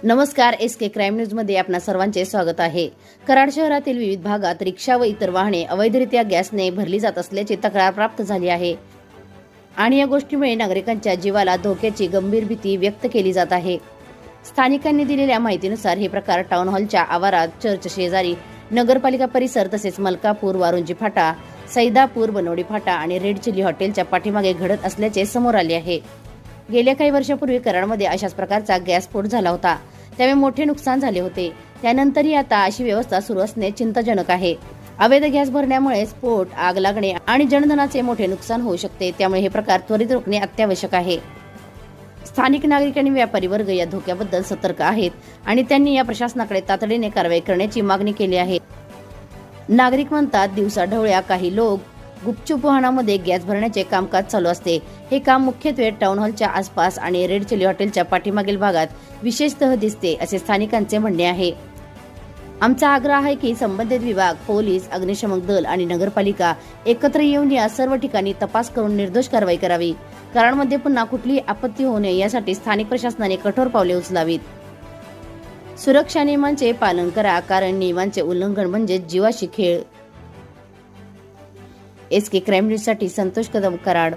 नमस्कार, SK crime news मध्ये आपणा सर्वांचे स्वागत आहे। कराड शहरातील विविध भागात रिक्षा व इतर वाहने अवैधरित्या गॅसने भरली जात असल्याची तक्रार प्राप्त झाली आहे आणि या गोष्टीमुळे नागरिकांच्या जीवाला धोक्याची गंभीर भीती व्यक्त केली जात आहे। स्थानिकांनी दिलेल्या माहितीनुसार हे प्रकार टाउन हॉलच्या आवारात, चर्च शेजारी, नगरपालिका परिसर तसेच मलकापूर, वारुंजी फाटा, सैदापूर, बनवडी फाटा आणि रेड चिली हॉटेलच्या पाठीमागे घडत असल्याचे समोर आले आहे। गेल्या काही वर्षापूर्वी कराडमध्ये अशाच प्रकारचा गॅस स्फोट झाला होता, त्यामुळे मोठे नुकसान झाले होते। त्यानंतरही आता अशी व्यवस्था सुरू असणे चिंताजनक आहे। अवैध गॅस भरण्यामुळे स्फोट, आग लागणे आणि जनधनाचे मोठे नुकसान होऊ शकते, त्यामुळे हे प्रकार त्वरित रोखणे अत्यावश्यक आहे। स्थानिक नागरिक आणि व्यापारी वर्ग या धोक्याबद्दल सतर्क आहेत आणि त्यांनी या प्रशासनाकडे तातडीने कारवाई करण्याची मागणी केली आहे। नागरिक म्हणतात, दिवसाढवळ्या काही लोक गुपचूप वाहनामध्ये गॅस भरण्याचे कामकाज चालू असते। हे काम मुख्यत्वे टाउन हॉलच्या आसपास आणि रेड चिली हॉटेलच्या पाठीमागील भागात विशेषतः दिसते, असे स्थानिकांचे म्हणणे आहे। आमचा आग्रह आहे की संबंधित विभाग, पोलीस, अग्निशमन दल आणि नगरपालिका एकत्र येऊन या सर्व ठिकाणी तपास करून निर्दोष कारवाई करावी। कराडमध्ये पुन्हा कुठलीही आपत्ती होऊ नये यासाठी स्थानिक प्रशासनाने कठोर पावले उचलावीत। सुरक्षा नियमांचे पालन करा, कारण नियमांचे उल्लंघन म्हणजे जीवाशी खेळ। SK क्राईम न्यूज साठी संतोष कदम, कराड।